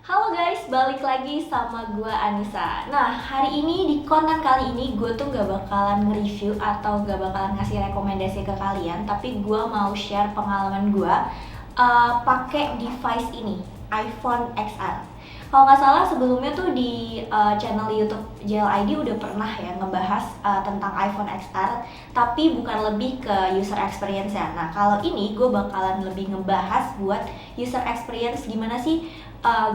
Halo guys, balik lagi sama gue Anissa. Nah, hari ini di konten kali ini gue tuh gak bakalan nge-review atau gak bakalan ngasih rekomendasi ke kalian, tapi gue mau share pengalaman gue pakai device ini, iPhone XR. Kalau nggak salah sebelumnya tuh di channel YouTube JLID udah pernah ya ngebahas tentang iPhone XR, tapi bukan lebih ke user experience ya. Nah, kalau ini gue bakalan lebih ngebahas buat user experience gimana sih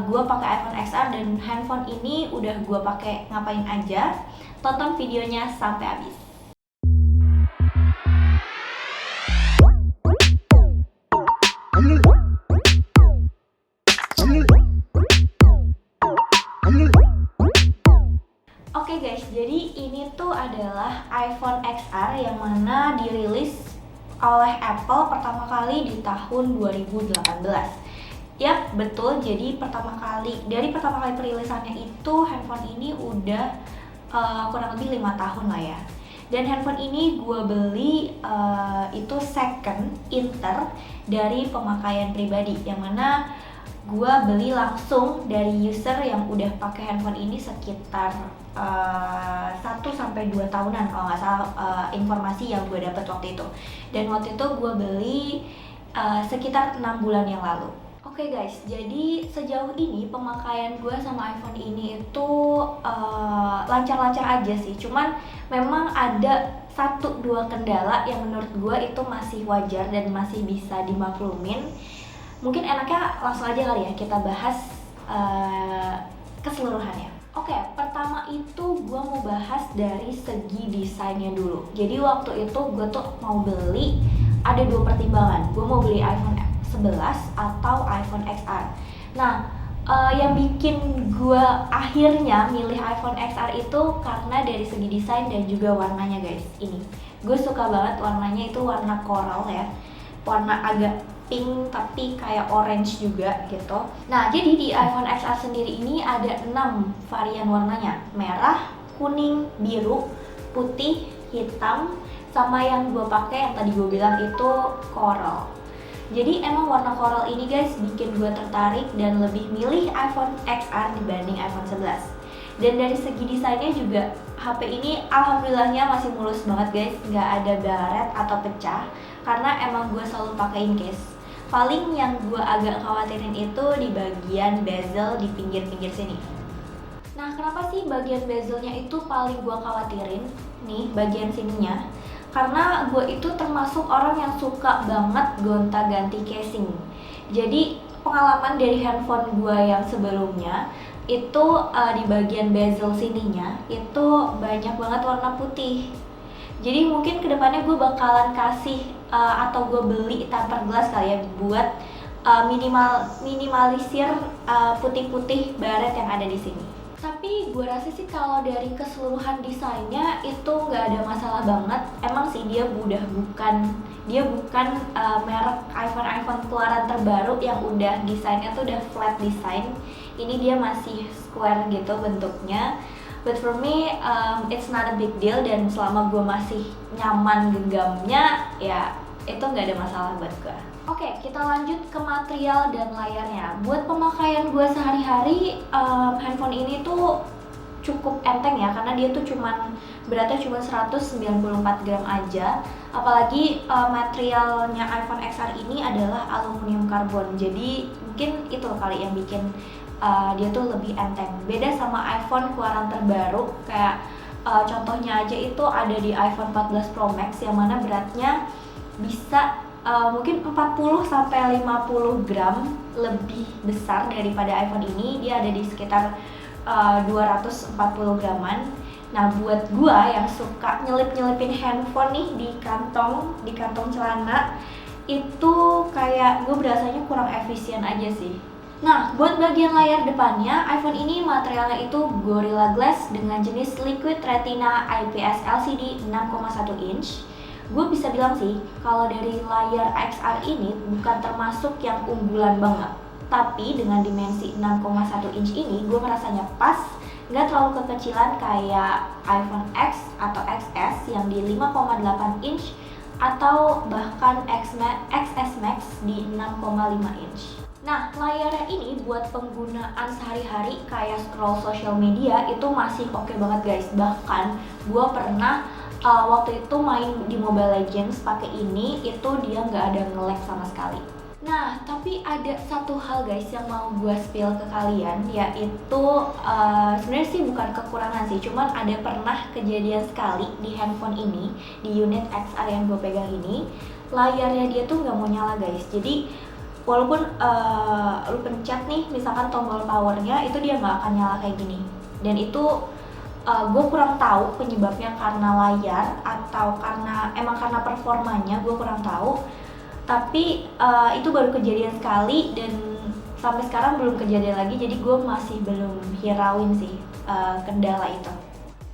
gue pakai iPhone XR dan handphone ini udah gue pakai ngapain aja. Tonton videonya sampai habis. Oke guys, jadi ini tuh adalah iPhone XR yang mana dirilis oleh Apple pertama kali di tahun 2018. Yap, betul. Jadi dari pertama kali perilisannya itu handphone ini udah kurang lebih 5 tahun lah ya. Dan handphone ini gue beli itu second Inter dari pemakaian pribadi, yang mana gue beli langsung dari user yang udah pakai handphone ini sekitar 1-2 tahunan kalau nggak salah, informasi yang gue dapat waktu itu. Dan waktu itu gue beli sekitar 6 bulan yang lalu. Oke guys, jadi sejauh ini pemakaian gue sama iPhone ini itu lancar-lancar aja sih. Cuman memang ada 1-2 kendala yang menurut gue itu masih wajar dan masih bisa dimaklumin. Mungkin enaknya langsung aja kali ya kita bahas keseluruhannya. Oke, pertama itu gue mau bahas dari segi desainnya dulu. Jadi waktu itu gue tuh mau beli, ada 2 pertimbangan. Gue mau beli iPhone 11 atau iPhone XR. Nah, yang bikin gue akhirnya milih iPhone XR itu karena dari segi desain dan juga warnanya guys. Ini, gue suka banget warnanya, itu warna coral ya. Warna agak pink tapi kayak orange juga gitu. Nah, jadi di iPhone XR sendiri ini ada 6 varian warnanya. Merah, kuning, biru, putih, hitam, sama yang gue pakai yang tadi gue bilang itu coral. Jadi emang warna coral ini guys bikin gue tertarik dan lebih milih iPhone XR dibanding iPhone 11. Dan dari segi desainnya juga HP ini alhamdulillahnya masih mulus banget guys, nggak ada baret atau pecah karena emang gue selalu pakein case. Paling yang gue agak khawatirin itu di bagian bezel di pinggir-pinggir sini. Nah, kenapa sih bagian bezelnya itu paling gue khawatirin? Nih, bagian sininya. Karena gue itu termasuk orang yang suka banget gonta-ganti casing. Jadi pengalaman dari handphone gue yang sebelumnya itu di bagian bezel sininya itu banyak banget warna putih. Jadi mungkin kedepannya gue bakalan kasih atau gue beli tempered glass kali ya buat minimalisir putih-putih baret yang ada di sini. Tapi gue rasa sih kalau dari keseluruhan desainnya itu nggak ada masalah banget. Emang sih dia bukan merek iPhone keluaran terbaru yang udah desainnya tuh udah flat design. Ini dia masih square gitu bentuknya. But for me, it's not a big deal, dan selama gue masih nyaman genggamnya, ya itu nggak ada masalah buat gue. Oke, kita lanjut ke material dan layarnya. Buat pemakaian gue sehari-hari, handphone ini tuh cukup enteng ya, karena dia tuh beratnya cuma 194 gram aja. Apalagi materialnya iPhone XR ini adalah aluminium karbon. Jadi mungkin itu kali yang bikin dia tuh lebih enteng. Beda sama iPhone keluaran terbaru, kayak contohnya aja itu ada di iPhone 14 Pro Max yang mana beratnya bisa mungkin 40-50 gram lebih besar daripada iPhone ini. Dia ada di sekitar 240 graman. Nah, buat gua yang suka nyelip-nyelipin handphone nih di kantong celana, itu kayak gue berasanya kurang efisien aja sih. Nah, buat bagian layar depannya, iPhone ini materialnya itu Gorilla Glass dengan jenis Liquid Retina IPS LCD 6,1 inch. Gue bisa bilang sih, kalau dari layar XR ini bukan termasuk yang unggulan banget. Tapi dengan dimensi 6,1 inch ini, gue ngerasanya pas, nggak terlalu kekecilan kayak iPhone X atau XS yang di 5,8 inch atau bahkan XS Max di 6,5 inch. Nah, layarnya ini buat penggunaan sehari-hari kayak scroll sosial media itu masih oke banget guys. Bahkan gue pernah waktu itu main di Mobile Legends pakai ini, itu dia nggak ada nge-lag sama sekali. Nah, tapi ada satu hal guys yang mau gue spill ke kalian, yaitu sebenarnya sih bukan kekurangan sih, cuman ada pernah kejadian sekali di handphone ini, di unit XR yang gue pegang ini, layarnya dia tuh nggak mau nyala guys. Jadi walaupun lu pencet nih misalkan tombol powernya, itu dia nggak akan nyala kayak gini. Dan itu gue kurang tahu penyebabnya karena layar atau karena performanya, gue kurang tahu. Tapi itu baru kejadian sekali dan sampai sekarang belum kejadian lagi, jadi gue masih belum hirauin sih kendala itu.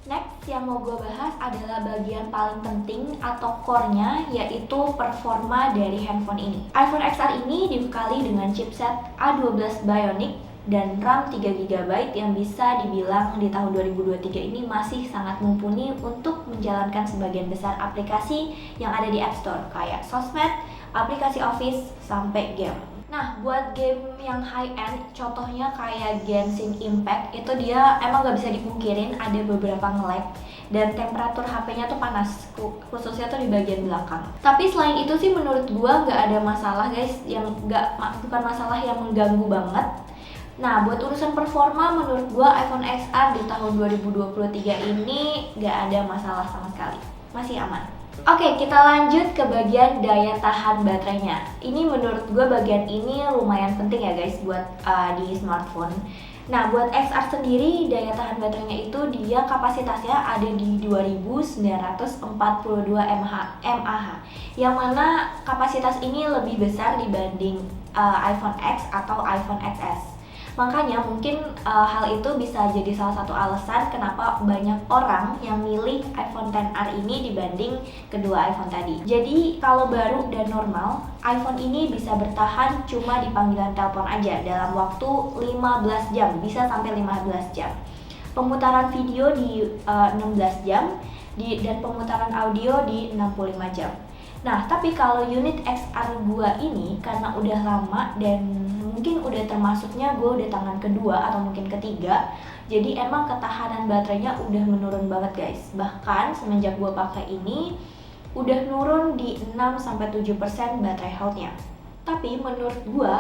Next yang mau gue bahas adalah bagian paling penting atau core-nya, yaitu performa dari handphone ini. iPhone XR ini dibekali dengan chipset A12 Bionic dan RAM 3GB yang bisa dibilang di tahun 2023 ini masih sangat mumpuni untuk menjalankan sebagian besar aplikasi yang ada di App Store kayak sosmed, aplikasi Office, sampai game. Nah, buat game yang high-end, contohnya kayak Genshin Impact, itu dia emang gak bisa dipungkirin ada beberapa nge-lag dan temperatur HP-nya tuh panas, khususnya tuh di bagian belakang. Tapi selain itu sih menurut gua gak ada masalah guys, bukan masalah yang mengganggu banget. Nah, buat urusan performa menurut gua iPhone XR di tahun 2023 ini gak ada masalah sama sekali, masih aman. Oke, kita lanjut ke bagian daya tahan baterainya. Ini menurut gue bagian ini lumayan penting ya guys buat di smartphone. Nah, buat XR sendiri daya tahan baterainya itu dia kapasitasnya ada di 2942 mAh. Yang mana kapasitas ini lebih besar dibanding iPhone X atau iPhone XS. Makanya mungkin hal itu bisa jadi salah satu alasan kenapa banyak orang yang milih iPhone XR ini dibanding kedua iPhone tadi. Jadi kalau baru dan normal, iPhone ini bisa bertahan cuma di panggilan telepon aja dalam waktu 15 jam, bisa sampai 15 jam. Pemutaran video di 16 jam dan pemutaran audio di 65 jam. Nah, tapi kalau unit XR gua ini karena udah lama dan mungkin udah termasuknya gue udah tangan kedua atau mungkin ketiga, jadi emang ketahanan baterainya udah menurun banget guys. Bahkan semenjak gue pakai ini udah nurun di 6-7% baterai health-nya. Tapi menurut gue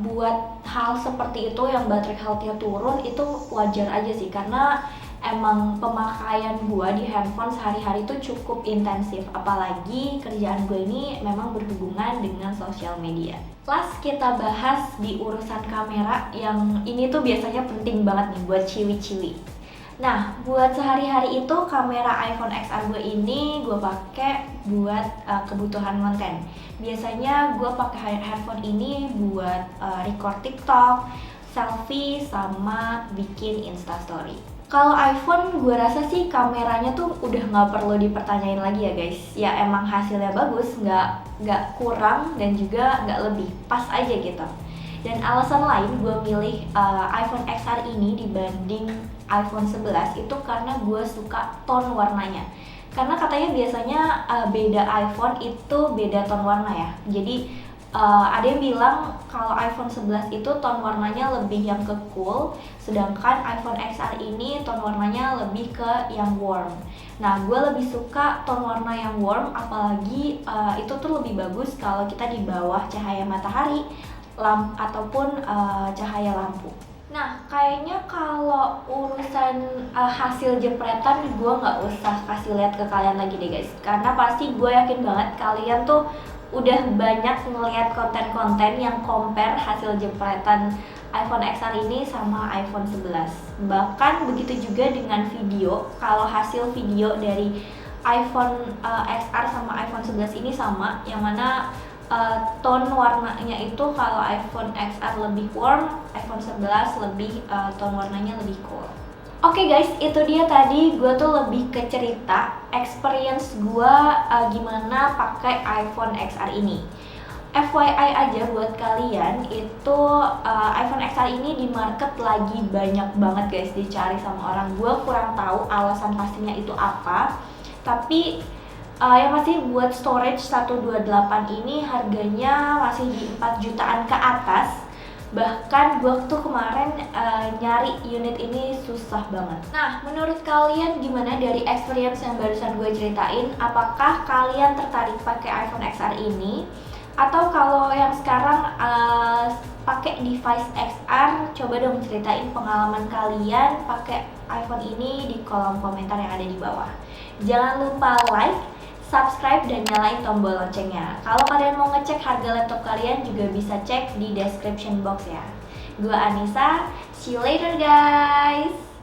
buat hal seperti itu yang baterai health-nya turun itu wajar aja sih, karena emang pemakaian gue di handphone sehari-hari itu cukup intensif, apalagi kerjaan gue ini memang berhubungan dengan sosial media. Last kita bahas di urusan kamera, yang ini tuh biasanya penting banget nih buat ciwi-ciwi. Nah, buat sehari-hari itu kamera iPhone XR gue ini gue pakai buat kebutuhan konten. Biasanya gue pakai handphone ini buat record TikTok, selfie, sama bikin Instastory. Kalau iPhone gue rasa sih kameranya tuh udah nggak perlu dipertanyain lagi ya guys. Ya emang hasilnya bagus, nggak kurang dan juga nggak lebih, pas aja gitu. Dan alasan lain gue milih iPhone XR ini dibanding iPhone 11 itu karena gue suka tone warnanya. Karena katanya biasanya beda iPhone itu beda tone warna ya. Jadi ada yang bilang kalau iPhone 11 itu tone warnanya lebih yang ke cool, sedangkan iPhone XR ini tone warnanya lebih ke yang warm. Nah, gue lebih suka tone warna yang warm, apalagi itu tuh lebih bagus kalau kita di bawah cahaya matahari ataupun cahaya lampu. Nah, kayaknya kalau urusan hasil jepretan gue nggak usah kasih lihat ke kalian lagi deh guys, karena pasti gue yakin banget kalian tuh udah banyak ngeliat konten-konten yang compare hasil jepretan iPhone XR ini sama iPhone 11. Bahkan begitu juga dengan video, kalau hasil video dari iPhone XR sama iPhone 11 ini sama, yang mana tone warnanya itu kalau iPhone XR lebih warm, iPhone 11 lebih tone warnanya lebih cool. Oke guys, itu dia tadi gue tuh lebih ke cerita experience gue gimana pakai iPhone XR ini. FYI aja buat kalian, itu iPhone XR ini di market lagi banyak banget guys dicari sama orang. Gue kurang tahu alasan pastinya itu apa, tapi Yang pasti buat storage 128 ini harganya masih di 4 jutaan ke atas. Bahkan gue tuh kemarin nyari unit ini susah banget. Nah, menurut kalian gimana dari experience yang barusan gue ceritain? Apakah kalian tertarik pakai iPhone XR ini? Atau kalau yang sekarang pakai device XR, coba dong ceritain pengalaman kalian pakai iPhone ini di kolom komentar yang ada di bawah. Jangan lupa like, subscribe, dan nyalain tombol loncengnya. Kalau kalian mau ngecek harga laptop kalian juga bisa cek di description box ya. Gua Anissa, see you later guys!